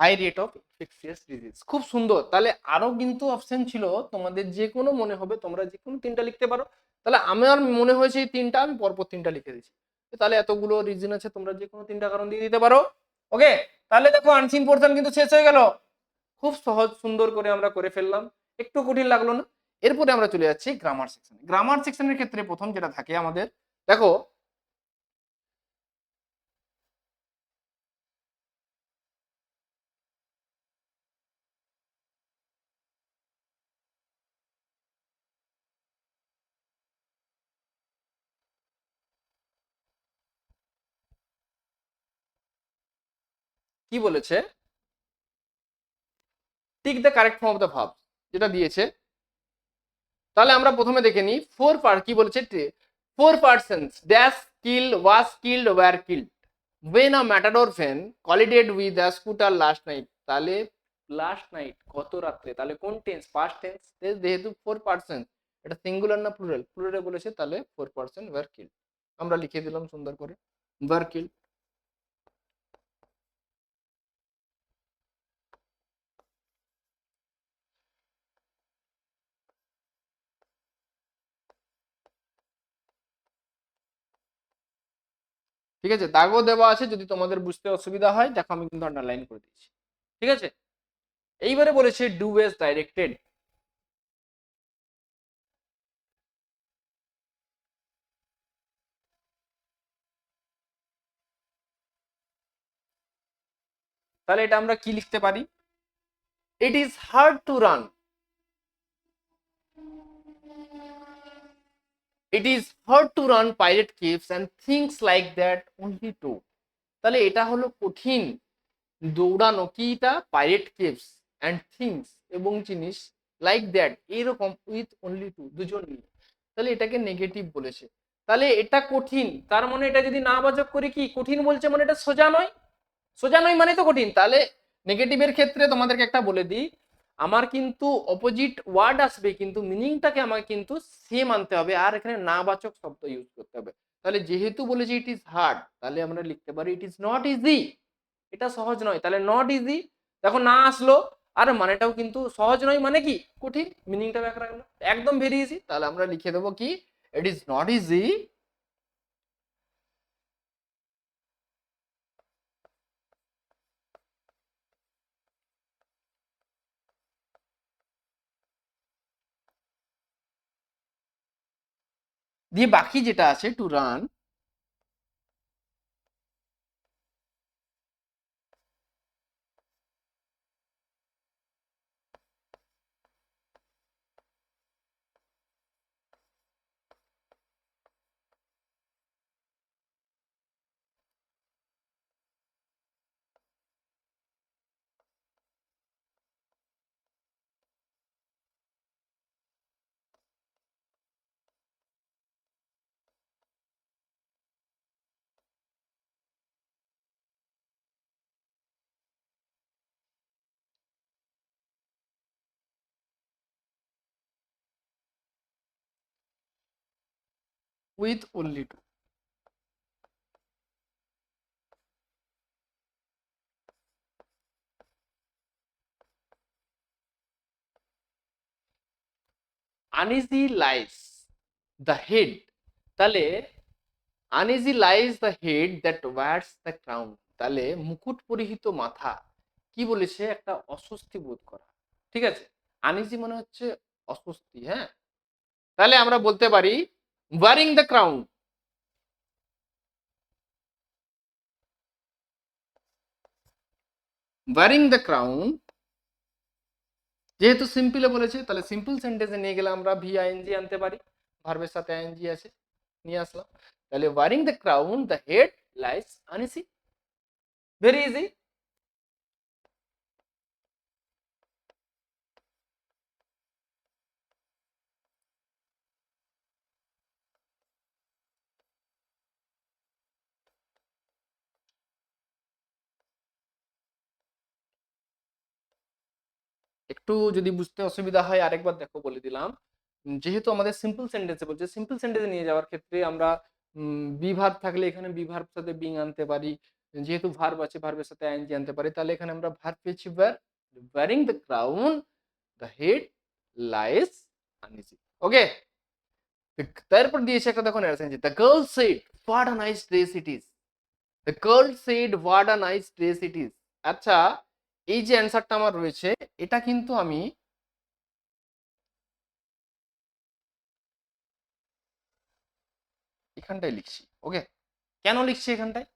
high rate of infectious disease. খুব সুন্দর। তাহলে আরো কিন্তু অপশন ছিল, তোমাদের যে কোনো মনে হবে তোমরা যে কোনো তিনটা লিখতে পারো। তাহলে আমার মনে হয়েছে এই তিনটা, আমি পরপর তিনটা লিখে দিচ্ছি। তাহলে এতগুলো রিজন আছে, তোমরা যে কোনো তিনটা কারণ দিয়ে দিতে পারো। ওকে, তাহলে দেখো আনসিন পোর্শন কিন্তু শেষ হয়ে গেল। খুব সহজ সুন্দর করে আমরা করে ফেললাম, একটু কঠিন লাগলো না? এরপরে আমরা চলে যাচ্ছি গ্রামার সেকশনে। গ্রামার সেকশনের ক্ষেত্রে প্রথম যেটা থাকে আমাদের, দেখো কি বলেছে, tick the correct form of the verb যেটা দিয়েছে। তাহলে আমরা প্রথমে দেখে নিই ফোর পার্ট কি বলেছে। Four persons dash killed was killed were killed when a matador fan collided with a scooter last night। তাহলে লাস্ট নাইট গত রাত্রে, তাহলে কোন টেন্স? Past tense. যেহেতু ফোর পার্সন, এটা সিঙ্গুলার না প্লুরাল? প্লুরালে বলেছে, তাহলে ফোর পার্সন ওয়্যার কিল্ড আমরা লিখে দিলাম সুন্দর করে, ওয়্যার কিল্ড। ঠিক আছে, দাগও দেওয়া আছে, যদি তোমাদের বুঝতে অসুবিধা হয় দেখো আমি কিন্তু আন্ডারলাইন করে দিয়েছি। ঠিক আছে, এইবারে বলেছে ডু এস ডাইরেক্টেড। তাহলে এটা আমরা কি লিখতে পারি? It is hard to run, it is hard to run pirate caves and things like that only to. তাহলে এটা হলো কঠিন দৌড়ানো, কিটা? পাইরেট কেভস অ্যান্ড থিংস এবং জিনিস, লাইক দ্যাট এইরকম, উইথ অনলি টু দুজন নিয়ে। তাহলে এটাকে নেগেটিভ বলেছে। তাহলে এটা কঠিন, তার মানে এটা যদি না বাচক করি কি কঠিন বলছে, মানে এটা সোজা নয়। সোজা নয় মানে তো কঠিন। তাহলে নেগেটিভের ক্ষেত্রে তোমাদেরকে একটা বলে দিই, আমার কিন্তু অপোজিট ওয়ার্ড আসবে কিন্তু মিনিংটাকে আমাকে কিন্তু সেম আনতে হবে, আর এখানে না বাচক শব্দ ইউজ করতে হবে। তাহলে যেহেতু বলেছি ইট ইজ হার্ড, তাহলে আমরা লিখতে পারি ইট ইজ নট ইজি। এটা সহজ নয়, তাহলে নট ইজি দেখো না আসলো, আর মানেটাও কিন্তু সহজ নয় মানে কি কঠিন, মিনিংটা ব্যাক রাখলো একদম ভেরি ইজি। তাহলে আমরা লিখে দেবো কি ইট ইজ নট ইজি দিয়ে বাকি যেটা আছে to run with only two. Uneasy lies the head, তাহলে uneasy lies the head that wears the crown, তাহলে মুকুট পরিহিত মাথা কি বলেছে, একটা অস্বস্তি বোধ করা। ঠিক আছে, আনইজি মানে হচ্ছে অস্বস্তি। হ্যাঁ, তাহলে আমরা বলতে পারি wiring the crown, wiring the crown, যেহেতু সিম্পলে বলেছে তাহলে সিম্পল সেন্টেন্সে নিয়ে গেলে আমরা ভিআইএনজি আনতে পারি, ভার্বের সাথে আইএনজি আছে, নিয়ে আসলাম। তাহলে wearing the crown the head lies uneasy, very easy. একটু যদি বুঝতে অসুবিধা হয় আরেকবার দেখো, বলে দিলাম। যেহেতু আমাদের সিম্পল সেন্টেন্সে বলছে, সিম্পল সেন্টেন্সে নিয়ে যাওয়ার ক্ষেত্রে আমরা বি ভার্ব থাকলে এখানে বি ভার্ব সাথে বিং আনতে পারি, যেহেতু ভার্ব আছে ভার্বের সাথে আইএনজি আনতে পারি, তাহলে এখানে আমরা ভার্ব পেয়েছি wear, wearing the crown the head lies uneasy. Okay, তারপর দিয়েছে একটা, দেখো narration, the girl said what a nice dress it is, the girl said what a nice dress it is. আচ্ছা, এই যে অ্যান্সারটা আমার রয়েছে, এটা কিন্তু আমি এখানটায় লিখছি। ওকে, কেন লিখছি এখানটায়,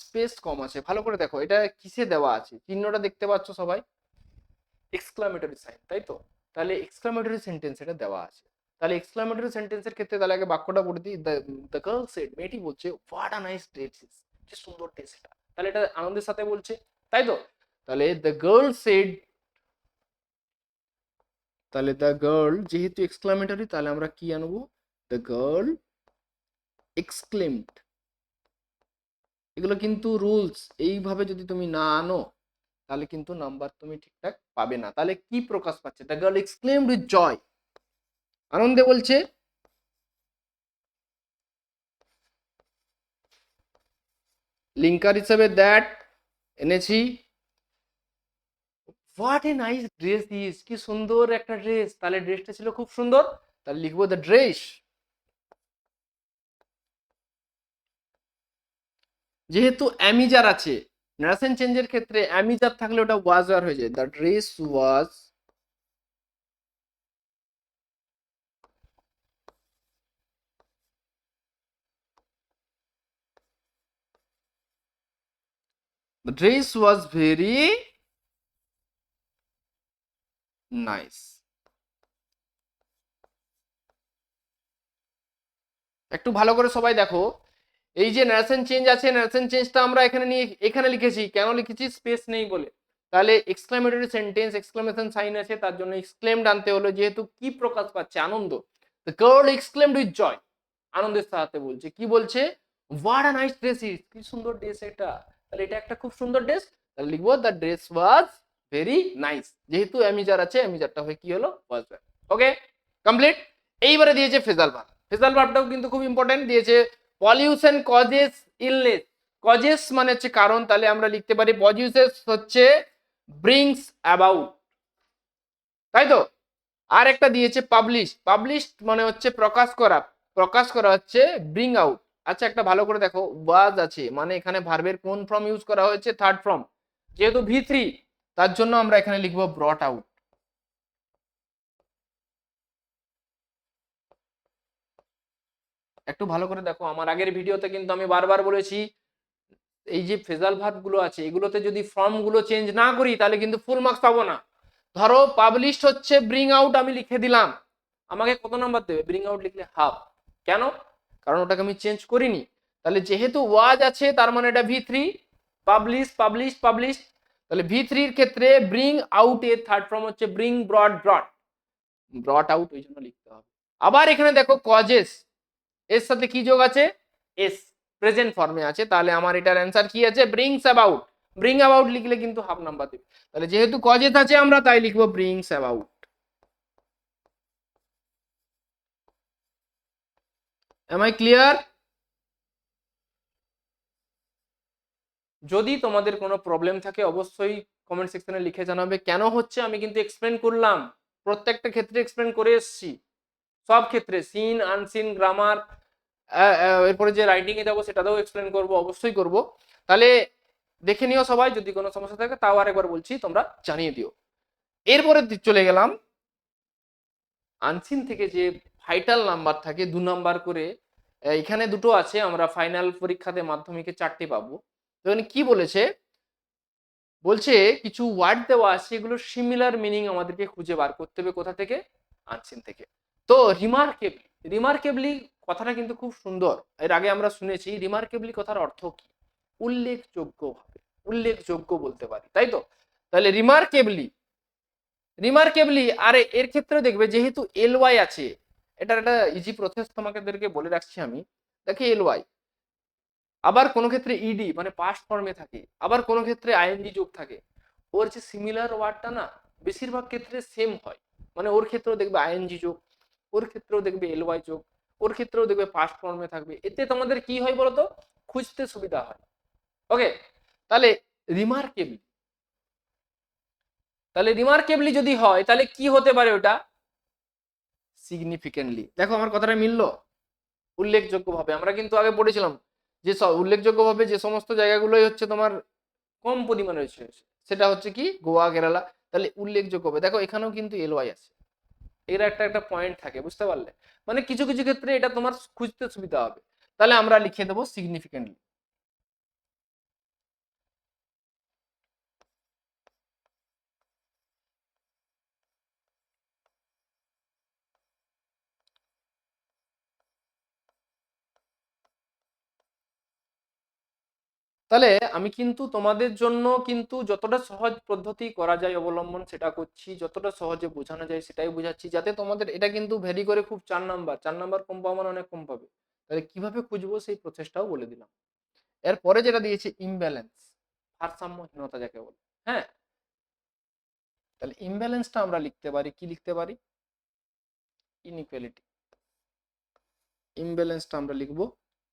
স্পেস কম আছে, ভালো করে দেখো এটা কিসে দেওয়া আছে, চিহ্নটা দেখতে পাচ্ছ সবাই, এক্সক্লামেটরি সাইন, তাই তো? তাহলে এক্সক্লামেটরি সেন্টেন্স এটা দেওয়া আছে, তাহলে এক্সক্লামেটরি সেন্টেন্সের ক্ষেত্রে তাহলে আগে বাক্যটা পড়ে দিই, দ্য গার্ল সেড, মেয়েটি বলছে what a nice dress is, কি সুন্দর ড্রেস এটা, তাহলে এটা আনন্দের সাথে বলছে, তাই তো? তাহলে দ্য গার্ল সেড, তাহলে দ্য গার্ল যেহেতু এক্সক্লামেটরি, তাহলে আমরা কি আনবো, দ্য গার্ল এক্সক্লেমড। এগুলো কিন্তু রুলস, এইভাবে যদি তুমি না আনো তাহলে কিন্তু নাম্বার তুমি ঠিকঠাক পাবে না। তাহলে কি প্রকাশ পাচ্ছে, the girl exclaimed with joy, আনন্দে বলছে। লিঙ্কার হিসেবে দ্যাট এনেছি, what a nice dress is, কি সুন্দর একটা ড্রেস, তাহলে ড্রেসটা ছিল খুব সুন্দর, তাহলে লিখবো দ্য ড্রেস। যেহেতু অ্যামিজার আছে, নারেশন চেঞ্জের ক্ষেত্রে অ্যামিজার থাকলে ওটা ওয়াজ আর হয়ে যায়, the dress was, the dress was very nice. একটু ভালো করে সবাই দেখো, এই যে নারেশন চেঞ্জ আছে, নারেশন চেঞ্জটা আমরা এখানে নিয়ে এখানে লিখেছি, কেন লিখেছি, স্পেস নেই বলে। তাহলে এক্সক্লামেটরি সেন্টেন্স, এক্সক্লামেশন সাইন আছে, তার জন্য এক্সক্লেমড আনতে হলো, যেহেতু কি প্রকাশ পাচ্ছে, আনন্দ। The girl exclaimed with joy, আনন্দের সাথে বলছে, কি বলছে, what a nice dress is, কি সুন্দর ড্রেস এটা, তাহলে এটা একটা খুব সুন্দর ড্রেস, তাহলে লিখবো the dress was very nice, যেহেতু অ্যামিজার আছে, অ্যামিজারটা হয়ে কি হলো, ওয়াজ। ওকে, কমপ্লিট। এইবারে দিয়েছে ফেজাল ভার্ব, ফেজাল ভার্বটাও কিন্তু খুব ইম্পর্টেন্ট দিয়েছে, পলিউশন কজেস ইলনেস, কজেস মানে হচ্ছে কারণ, তাহলে আমরা লিখতে পারি পলিউশন হচ্ছে ব্রিংস অ্যাবাউট, তাই তো? আর একটা দিয়েছে পাবলিশ, পাবলিশ মানে হচ্ছে প্রকাশ করা, প্রকাশ করা হচ্ছে ব্রিং আউট। আচ্ছা, একটা ভালো করে দেখো, ওয়াজ আছে মানে এখানে ভার্বের কোন ফর্ম ইউজ করা হয়েছে, থার্ড ফর্ম, যেহেতু ভি3, তার জন্য আমরা এখানে লিখবো ব্রট আউট। একটু ভালো করে দেখো, আমার আগের ভিডিওতে কিন্তু আমি বারবার বলেছি, এই যে ফেজাল ভার্ব গুলো আছে, এগুলোতে যদি ফর্ম গুলো চেঞ্জ না করি তাহলে কিন্তু ফুল মার্কস পাবো না। ধরো পাবলিশড হচ্ছে ব্রিং আউট, আমি লিখে দিলাম, আমাকে কত নাম্বার দেবে, ব্রিং আউট লিখলে হাফ, কেন, কারণ ওটাকে আমি চেঞ্জ করিনি। তাহলে যেহেতু ওয়াজ আছে তার মানে এটা ভি3, পাবলিশ পাবলিশ পাবলিশ, তাহলে ভি3 এর ক্ষেত্রে ব্রিং আউট এর থার্ড ফর্ম হচ্ছে ব্রিং ব্রট, ব্রট, ব্রট আউট, ওই জন্য লিখতে হবে। আবার এখানে দেখো কজেস, এর সাথে কি যোগ আছে, এস, প্রেজেন্ট ফর্মে আছে, তাহলে আমার এটার অ্যান্সার কি আছে, ব্রিংস অ্যাবাউট, ব্রিং অ্যাবাউট লিখলে কিন্তু হাফ নাম্বার দেবে, তাহলে যেহেতু কজেস আছে আমরা তাই লিখবো brings about. Am I clear? যদি তোমাদের কোনো প্রবলেম থাকে অবশ্যই কমেন্ট সেকশনে লিখে জানাবে। কেন হচ্ছে আমি কিন্তু এক্সপ্লেন করলাম, প্রত্যেকটা ক্ষেত্রে এক্সপ্লেন করে এসেছি, সব ক্ষেত্রে সিন আনসিন গ্রামার, এরপরে যে রাইটিং এ যাবো সেটাতেও এক্সপ্লেন করব, অবশ্যই করব। তাহলে দেখে নিও সবাই, যদি কোনো সমস্যা থাকে তাও আরেকবার বলছি তোমরা জানিয়ে দিও। এরপরে চলে গেলাম আনসিন থেকে যে ভাইটাল নাম্বার থাকে 2 নাম্বার করে, এখানে দুটো আছে, আমরা ফাইনাল পরীক্ষাতে মাধ্যমিকে 4টে পাবো। তো এখানে কি বলেছে, বলছে কিছু ওয়ার্ড দেওয়া আছে, এগুলো সিমিলার মিনিং আমাদেরকে খুঁজে বার করতে হবে কোথা থেকে, আনসিন থেকে। তো রিমার্কেবলি, রিমার্কেবলি কথাটা কিন্তু খুব সুন্দর, এর আগে আমরা শুনেছি। রিমার্কেবলি কথার অর্থ কি, উল্লেখযোগ্য ভাবে, উল্লেখযোগ্য বলতে পারি, তাই তো? তাহলে রিমার্কেবলি, রিমার্কেবলি, আরে এর ক্ষেত্রে দেখবে যেহেতু এল ওয়াই আছে, এটার একটা ইজি প্রসেস তোমাদেরকে বলে রাখছি আমি। দেখে এল ওয়াই, আবার কোনো ক্ষেত্রে ইডি মানে পাস্ট ফর্মে থাকে, আবার কোনো ক্ষেত্রে আইএনজি যোগ থাকে। ওর যে সিমিলার ওয়ার্ডটা না বেশিরভাগ ক্ষেত্রে সেম হয়, মানে ওর ক্ষেত্রেও দেখবে আইএনজি যোগ, ওর ক্ষেত্রেও দেখবে এলওয়াই যোগ, ওর ক্ষেত্রেও দেখবে পাস্ট ফর্মে থাকবে। এতে তোমাদের কি হয় বলতো, খুঁজতে সুবিধা হয়। ওকে, তাহলে রিমার্কেবলি, তাহলে রিমার্কেবলি যদি হয় তাহলে কি হতে পারে ওটা, সিগনিফিকেন্টলি। দেখো আমার কথাটা মিললো, উল্লেখযোগ্যভাবে। আমরা কিন্তু আগে পড়েছিলাম যে উল্লেখযোগ্যভাবে যে সমস্ত জায়গাগুলোই হচ্ছে তোমার কম পরিমাণে রয়েছে, সেটা হচ্ছে কি গোয়া কেরালা। তাহলে উল্লেখযোগ্য হবে, দেখো এখানেও কিন্তু এলওয়াই আছে, এর একটা একটা পয়েন্ট থাকে, বুঝতে পারলে? মানে কিছু কিছু ক্ষেত্রে এটা তোমার খুঁজতে সুবিধা হবে। তাহলে আমরা লিখে দেবো সিগনিফিকেন্টলি। তাহলে আমি কিন্তু তোমাদের জন্য কিন্তু যতটা সহজ পদ্ধতি করা যায় অবলম্বন সেটা করছি, যতটা সহজে বোঝানো যায় সেটাই বোঝাচ্ছি, যাতে তোমাদের এটা কিন্তু ভ্যারি করে খুব 4 নাম্বার, 4 নাম্বার কম পাওয়া মানে অনেক কম পাবে। তাহলে কিভাবে খুঁজবো সেই প্রসেসটাও বলে দিলাম। এরপরে যেটা দিয়েছে ইমব্যালেন্স, ভারসাম্যহীনতা যাকে বলে। হ্যাঁ, তাহলে ইমব্যালেন্সটা আমরা লিখতে পারি, কি লিখতে পারি, ইনইকুয়ালিটি। ইমব্যালেন্সটা আমরা লিখবো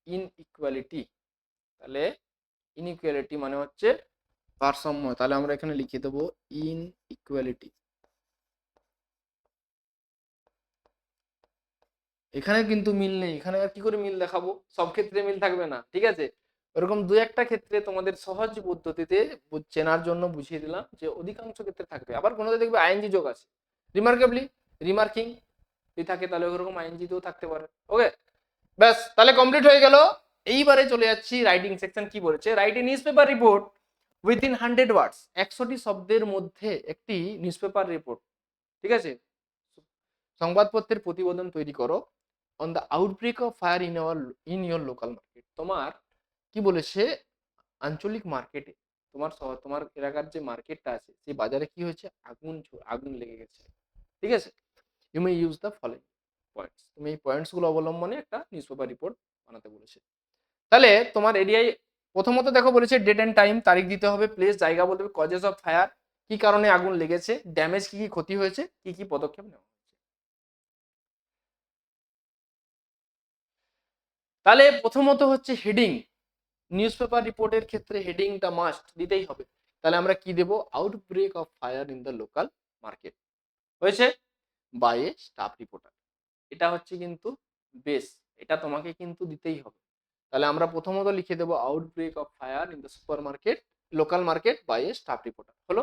ইনইকুয়ালিটি। তাহলে ইনইকুয়ালিটি মানে হচ্ছে ভারসাম্য, তাহলে আমরা এখানে লিখে দেবো ইনইকুয়ালিটি। এখানে কিন্তু মিল নেই, এখানে আর কি করে মিল দেখাবো, সব ক্ষেত্রে মিল থাকবে না, ঠিক আছে? ওরকম দু একটা ক্ষেত্রে তোমাদের সহজ পদ্ধতিতে চেনার জন্য বুঝিয়ে দিলাম যে অধিকাংশ ক্ষেত্রে থাকবে। আবার কোনোতে দেখবে আইএনজি যোগ আছে, রিমার্কেবলি, রিমার্কিং যদি থাকে তাহলে ওরকম আইএনজি তেও থাকতে পারে। ওকে, ব্যাস তাহলে কমপ্লিট হয়ে গেল। এইবারে চলে যাচ্ছি রাইটিং সেকশন। কি বলেছে, write a news paper report within 100 ওয়ার্ডস, 100টি শব্দের মধ্যে একটি নিউজ পেপার রিপোর্ট, ঠিক আছে, সংবাদপত্রের প্রতিবেদন তৈরি করো on the outbreak of fire in your local market. তোমার কি বলেছে, আঞ্চলিক মার্কেটে, তোমার এলাকার যে মার্কেটটা আছে সেই বাজারে কি হয়েছে, আগুন লেগে গেছে, ঠিক আছে। You may use the following points, তুমি এই পয়েন্টস গুলো অবলম্বনে একটা নিউজ পেপার রিপোর্ট বানাতে বলেছে। তাহলে তোমার এরিয়ায় প্রথমত দেখো বলেছে ডেট এন্ড টাইম, তারিখ দিতে হবে, প্লেস জায়গা বলতে হবে, কজেস অফ ফায়ার কি কারণে আগুন লেগেছে, ড্যামেজ কি কি ক্ষতি হয়েছে, কি কি পদক্ষেপ নেওয়া। তাহলে প্রথমত হচ্ছে হেডিং, নিউজ পেপার রিপোর্টের ক্ষেত্রে হেডিংটা মাস্ট দিতেই হবে। তাহলে আমরা কি দেব, outbreak of fire in the local market হয়েছে বাই এ স্টাফ রিপোর্টার। এটা হচ্ছে কিন্তু বেস, এটা তোমাকে কিন্তু দিতেই হবে। তাহলে আমরা প্রথমত লিখে দেবো outbreak of fire in the supermarket, local market by a staff reporter হলো।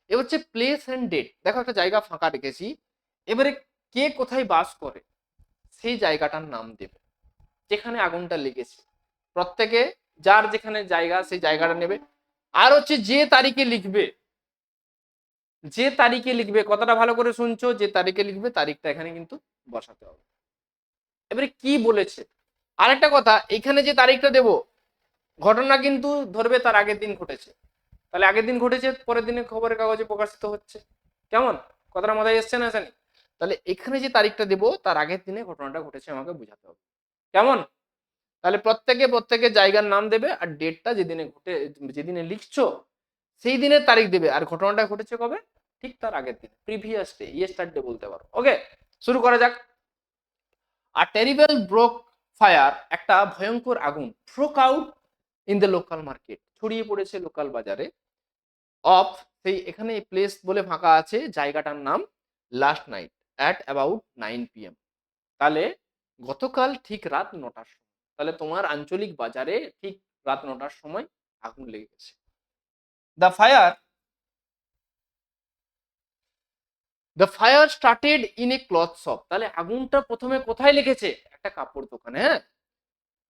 এ হচ্ছে প্লেস এন্ড ডেট, দেখো একটা জায়গা ফাঁকা রেখেছি, এবারে কে কোথায় বাস করে সেই জায়গাটার নাম দেবে, যেখানে আগুনটা লেগেছে, প্রত্যেকে যার যেখানে জায়গা সেই জায়গাটা নেবে। আর হচ্ছে যে তারিখে লিখবে, যে তারিখে লিখবে, কথাটা ভালো করে শুনছো, যে তারিখে লিখবে তারিখটা এখানে কিন্তু বসাতে হবে। এবারে কি বলেছে, আরেকটা কথা, এখানে যে তারিখটা দেব, ঘটনা কিন্তু ধরবে তার আগের দিন ঘটেছে, তাহলে আগের দিন ঘটেছে, পরের দিনে খবরের কাগজে প্রকাশিত হচ্ছে। কেমন, কথাটা মাথায় এসছে না আসেনি? তাহলে এখানে যে তারিখটা দেব তার আগের দিনে ঘটনাটা ঘটেছে আমাকে বোঝাতে হবে। কেমন? তাহলে প্রত্যেকে জায়গার নাম দেবে, আর ডেটটা যেদিনে ঘটে, যেদিনে লিখছো সেই দিনের তারিখ দেবে, আর ঘটনাটা ঘটেছে কবে, ঠিক তার আগের দিন, প্রিভিয়াস ডে, ইয়েস্টারডে বলতে পারো। ওকে, শুরু করা যাক। আর টেরিবল ব্রোক ফায়ার, একটা ভয়ঙ্কর আগুন, broke out in the local market, ছড়িয়ে পড়েছে লোকাল বাজারে, অফ, সেই এখানে প্লেস বলে ফাঁকা আছে, জায়গাটার নাম last night at about 9 PM। তাহলে গতকাল ঠিক রাত 9টার সময়, তাহলে তোমার আঞ্চলিক বাজারে ঠিক রাত 9টার সময় আগুন লেগে গেছে। The fire the fire started in a cloth shop, তাহলে আগুনটা প্রথমে কোথায় লেগেছে? একটা কাপড় দোকানে, হ্যাঁ।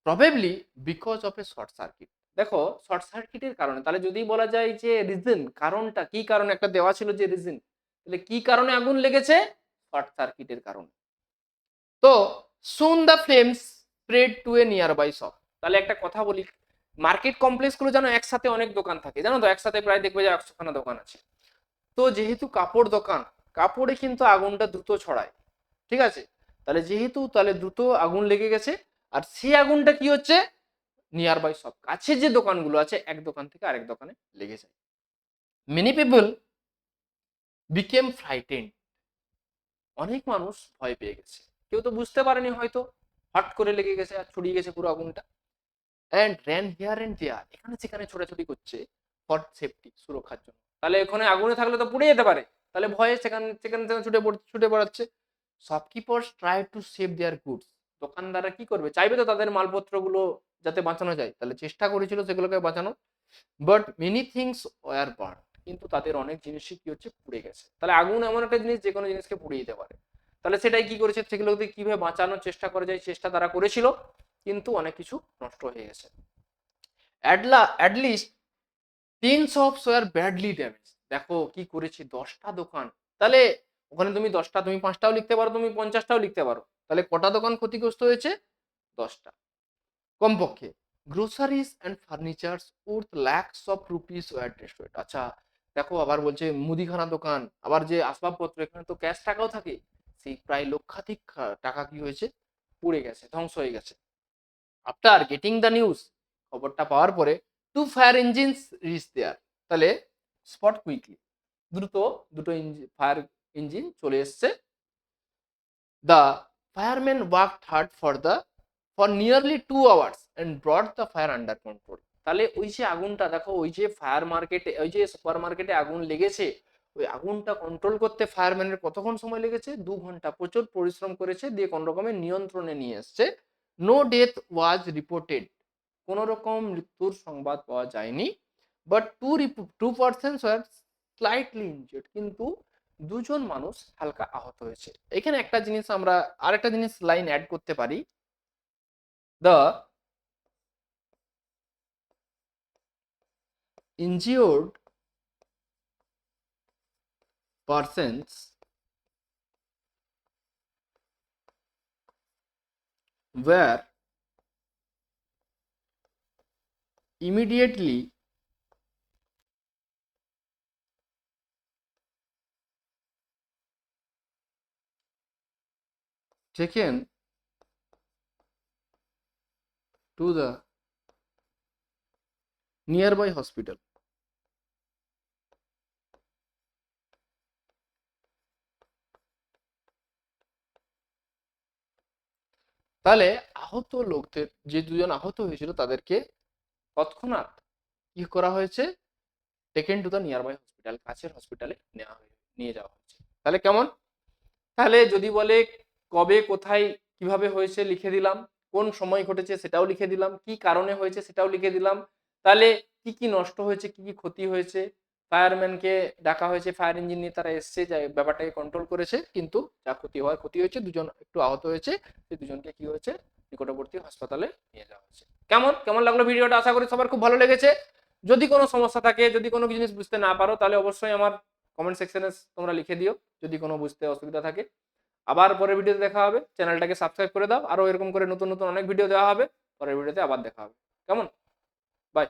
Probably because of a short circuit, দেখো শর্ট সার্কিটের কারণে, তাহলে যদি বলা যায় যে রিজন, কারণটা কি কারণে, একটা দেওয়া ছিল যে রিজন, তাহলে কি কারণে আগুন লেগেছে? শর্ট সার্কিটের কারণে। তো soon the flames spread to a nearby shop, তাহলে একটা কথা বলি, মার্কেট কমপ্লেক্স গুলো জানো একসাথে অনেক দোকান থাকে, জানো তো, একসাথে প্রায় দেখবে যে 100খানা দোকান আছে। তো যেহেতু কাপড় দোকান, কাপড়ে কিন্তু আগুনটা দ্রুত ছড়ায়, ঠিক আছে, তাহলে যেহেতু তাহলে দ্রুত আগুন লেগে গেছে, আর সেই আগুনটা কি হচ্ছে? নিয়ার বাই সব কাছে যে দোকানগুলো আছে, এক দোকান থেকে আরেক দোকানে লেগে যায়। মেনি পিপল বিকেম ফ্রাইটেন্ড, অনেক মানুষ ভয় পেয়ে গেছে, কেউ তো বুঝতে পারেনি হয়তো, হট করে লেগে গেছে আর ছড়িয়ে গেছে পুরো আগুনটা। অ্যান্ড র্যান হিয়ার অ্যান্ড দেয়ার, এখানে সেখানে ছোটাছুটি করছে ফর সেফটি, সুরক্ষার জন্য, তাহলে এখানে আগুনে থাকলে তো পুড়ে যেতে পারে, তাহলে ভয়ে সেখানে সেখানে সেখানে ছুটে পড়াচ্ছে। Shopkeepers try to save there goods, দোকানদাররা কি করবে, চাইবে তো তাদের মালপত্রগুলো যাতে বাঁচানো যায়, তাহলে চেষ্টা করেছিল সেগুলোকে বাঁচানো। But many things war burn, কিন্তু তাদের অনেক জিনিসই কি হচ্ছে, পুড়ে গেছে। তাহলে আগুন এমন একটা জিনিস যে কোনো জিনিসকে পুড়িয়ে দিতে পারে, তাহলে সেটাই কি করেছে, সেগুলোকে কিভাবে বাঁচানোর চেষ্টা করা যায়, চেষ্টা তারা করেছিল, কিন্তু অনেক কিছু নষ্ট হয়ে গেছে। At least 10 shops were badly damage, দেখো কি করেছি, 10টা দোকান, তাহলে ওখানে তুমি 10টা, তুমি 5টাও লিখতে পারো, তুমি 50টাও লিখতে পারো, তাহলে কটা দোকান ক্ষতিগ্রস্ত হয়েছে? 10টা কমপক্ষে। Groceries and furnitures worth lakhs of rupees were destroyed, আচ্ছা দেখো আবার বলছে মুদিখানা দোকান, আবার যে আসবাবপত্র, এখানে তো ক্যাশ টাকাও থাকে, সেই প্রায় লক্ষাধিক টাকা কি হয়েছে, পুড়ে গেছে, ধ্বংস হয়ে গেছে। আফটার গেটিং দ্য নিউজ, খবরটা পাওয়ার পরে, টু ফায়ার ইঞ্জিনস রিচ দেয়ার, তাহলে স্পট কুইকলি, দ্রুত দুটো ফায়ার ইঞ্জিন চলে এসছে। The fireman worked hard for nearly 2 hours and brought the fire under control, তাহলে ওই যে আগুনটা দেখো, ওই যে ফায়ার মার্কেটে, ওই যে সুপার মার্কেটে আগুন লেগেছে, ওই আগুনটা কন্ট্রোল করতে ফায়ারম্যানের কতক্ষণ সময় লেগেছে? 2 ঘন্টা, প্রচুর পরিশ্রম করেছে, দিয়ে কোন রকমের নিয়ন্ত্রণে নিয়ে এসছে। নো ডেথ ওয়াজ রিপোর্টেড, কোন রকম মৃত্যুর সংবাদ পাওয়া যায়নি। But two person were slightly injured, কিন্তু 2জন মানুষ হালকা আহত হয়েছে। এখানে একটা জিনিস আমরা, আরেকটা জিনিস লাইন অ্যাড করতে পারি, the injured persons were immediately taken to the nearby hospital, তাহলে আহত লোকদের, যে 2জন আহত হয়েছিল তাদেরকে তৎক্ষণাৎ কি করা হয়েছে, taken to the nearby hospital, কাছের হসপিটালে নিয়ে যাওয়া হয়েছে। তাহলে কেমন, তাহলে যদি বলে কবে কোথায় কিভাবে হয়েছে লিখে দিলাম, কোন সময় ঘটেছে সেটাও লিখে দিলাম, কি কারণে হয়েছে সেটাও লিখে দিলাম, তাহলে কি কি নষ্ট হয়েছে, কি কি ক্ষতি হয়েছে, ফায়ারম্যানকে ডাকা হয়েছে, ফায়ার ইঞ্জিন নিয়ে তারা এসছে, যা ব্যাপারটাকে কন্ট্রোল করেছে, কিন্তু যা ক্ষতি হওয়ার ক্ষতি হয়েছে, 2জন একটু আহত হয়েছে, সেই 2জনকে কি হয়েছে, নিকটবর্তী হাসপাতালে নিয়ে যাওয়া হয়েছে। কেমন কেমন লাগলো ভিডিওটা, আশা করি সবার খুব ভালো লেগেছে। যদি কোনো সমস্যা থাকে, যদি কোনো জিনিস বুঝতে না পারো, তাহলে অবশ্যই আমার কমেন্ট সেকশনে তোমরা লিখে দিও, যদি কোনো বুঝতে অসুবিধা থাকে। আবার পরের ভিডিওতে দেখা হবে, চ্যানেলটাকে সাবস্ক্রাইব করে দাও, আরো এরকম করে নতুন নতুন অনেক ভিডিও দেওয়া হবে, পরের ভিডিওতে আবার দেখা হবে। কেমন, বাই।